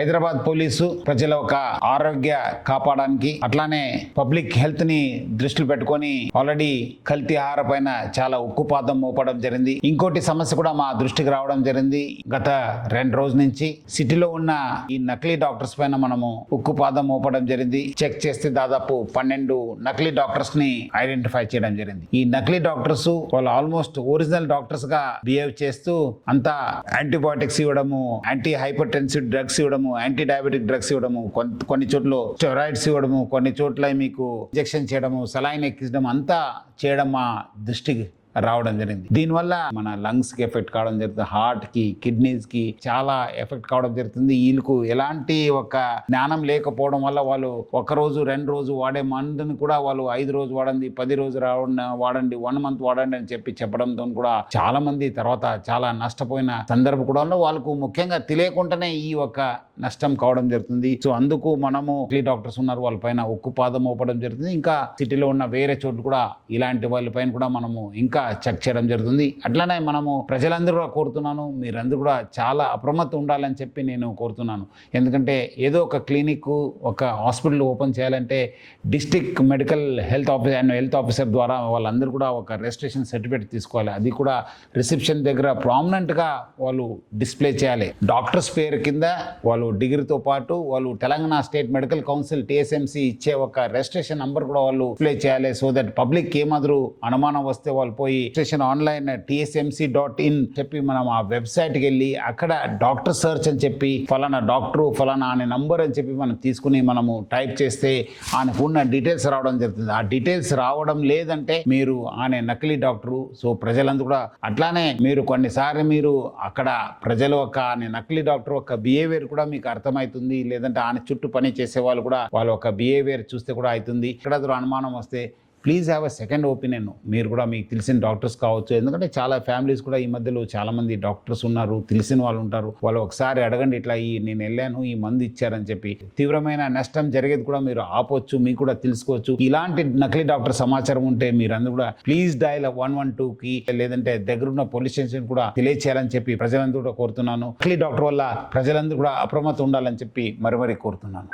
Hyderabad police ప్రజల ఒక ఆరోగ్య కాపాడడానికి అట్లానే పబ్లిక్ హెల్త్ ని దృష్టిలో పెట్టుకొని ఆల్రెడీ కల్తీ ఆహార పైన చాలా ఉక్కుపాదం మోపడం జరిగింది. ఇంకోటి సమస్య కూడా మా దృష్టికి రావడం జరిగింది. గత 2 రోజుల నుంచి సిటీలో ఉన్న ఈ నకిలీ డాక్టర్స్ పైన మనము ఉక్కుపాదం మోపడం జరిగింది. చెక్ చేస్తే దాదాపు 12 నకిలీ డాక్టర్స్ ని ఐడెంటిఫై చేయడం జరిగింది. ఈ నకిలీ డాక్టర్స్ వాళ్ళు ఆల్మోస్ట్ ఒరిజినల్ డాక్టర్స్ గా బిహేవ్ చేస్తూ అంతా యాంటీబయాటిక్స్ ఇవ్వడము, యాంటీ హైపర్టెన్సివ్ డ్రగ్స్ ఇవ్వడము, యాంటీ డయాబెటిక్ డ్రగ్స్ ఇవ్వడము, కొన్ని చోట్ల స్టెరాయిడ్స్ ఇవ్వడము, కొన్ని చోట్ల మీకు ఇంజెక్షన్ చేయడము, సలైన్ ఎక్కించడం అంతా చేయడం మా దృష్టికి రావడం జరిగింది. దీనివల్ల మన లంగ్స్ కి ఎఫెక్ట్ కావడం జరుగుతుంది, హార్ట్ కి, కిడ్నీస్ కి చాలా ఎఫెక్ట్ కావడం జరుగుతుంది. వీళ్ళకు ఎలాంటి ఒక జ్ఞానం లేకపోవడం వల్ల వాళ్ళు 1 రోజు 2 రోజు వాడే మందుని కూడా వాళ్ళు 5 రోజు వాడండి, 10 రోజు వాడండి, 1 మంత్ వాడండి అని చెప్పడంతో కూడా చాలా మంది తర్వాత చాలా నష్టపోయిన సందర్భం కూడా వాళ్ళకు ముఖ్యంగా తెలియకుండానే ఈ ఒక నష్టం కావడం జరుగుతుంది. సో అందుకు మనము డాక్టర్స్ ఉన్నారు, వాళ్ళ పైన ఉక్కుపాదం మోపడం జరుగుతుంది. ఇంకా సిటీలో ఉన్న వేరే చోట్ల కూడా ఇలాంటి వాళ్ళ పైన కూడా మనము ఇంకా చెక్ చేయడం జరుగుతుంది. అట్లానే మనము ప్రజలందరూ కూడా కోరుతున్నాను, మీరందరూ కూడా చాలా అప్రమత్తం ఉండాలని చెప్పి నేను కోరుతున్నాను. ఎందుకంటే ఏదో ఒక క్లినిక్, ఒక హాస్పిటల్ ఓపెన్ చేయాలంటే డిస్ట్రిక్ట్ మెడికల్ హెల్త్ ఆఫీసర్ ద్వారా వాళ్ళందరూ కూడా ఒక రిజిస్ట్రేషన్ సర్టిఫికేట్ తీసుకోవాలి. అది కూడా రిసెప్షన్ దగ్గర ప్రామినెంట్గా వాళ్ళు డిస్ప్లే చేయాలి. డాక్టర్స్ పేరు కింద వాళ్ళు డిగ్రీతో పాటు వాళ్ళు Telangana state medical council TSMC ఇచ్చే ఒక రిజిస్ట్రేషన్ నంబర్ కూడా వాళ్ళు డిస్ప్లే చేయాలి. సో దట్ పబ్లిక్ ఏమాదిరి అనుమానం వస్తే వాళ్ళు పోయి రిజిస్ట్రేషన్ ఆన్లైన్ tsmc.in చెప్పి మనం ఆ వెబ్సైట్కి వెళ్ళి అక్కడ డాక్టర్ సర్చ్ అని చెప్పి ఫలానా డాక్టరు ఫలానా అనే నంబర్ అని చెప్పి మనం తీసుకుని మనము టైప్ చేస్తే ఆయనకు ఉన్న డీటెయిల్స్ రావడం జరుగుతుంది. ఆ డీటెయిల్స్ రావడం లేదంటే మీరు ఆయన నకిలీ డాక్టరు. సో ప్రజలందరూ కూడా అట్లానే మీరు కొన్నిసార్లు మీరు అక్కడ ప్రజలు ఒక ఆయన నకిలీ డాక్టర్ ఒక బిహేవియర్ కూడా మీకు అర్థమవుతుంది, లేదంటే ఆయన చుట్టూ పని చేసే వాళ్ళు కూడా వాళ్ళ ఒక బిహేవియర్ చూస్తే కూడా అవుతుంది. ఇక్కడ అనుమానం వస్తే please have a second opinion. మీరు కూడా మీకు తెలిసిన డాక్టర్స్ కావచ్చు, ఎందుకంటే చాలా ఫ్యామిలీస్ కూడా ఈ మధ్యలో చాలా మంది డాక్టర్స్ ఉన్నారు, తెలిసిన వాళ్ళు ఉంటారు. వాళ్ళు ఒకసారి అడగండి, ఇట్లా నేను వెళ్ళాను, ఈ మందు ఇచ్చారని చెప్పి. తీవ్రమైన నష్టం జరిగేది కూడా మీరు ఆపొచ్చు, మీకు కూడా తెలుసుకోవచ్చు. ఇలాంటి నకిలీ డాక్టర్ సమాచారం ఉంటే మీరందరూ కూడా ప్లీజ్ డయల్ 112కి లేదంటే దగ్గరున్న పోలీస్ స్టేషన్ కూడా తెలియచేయాలని చెప్పి ప్రజలందరూ కూడా కోరుతున్నాను. నకిలీ డాక్టర్ వల్ల ప్రజలందరూ కూడా అప్రమత్తం ఉండాలని చెప్పి మరి కోరుతున్నాను.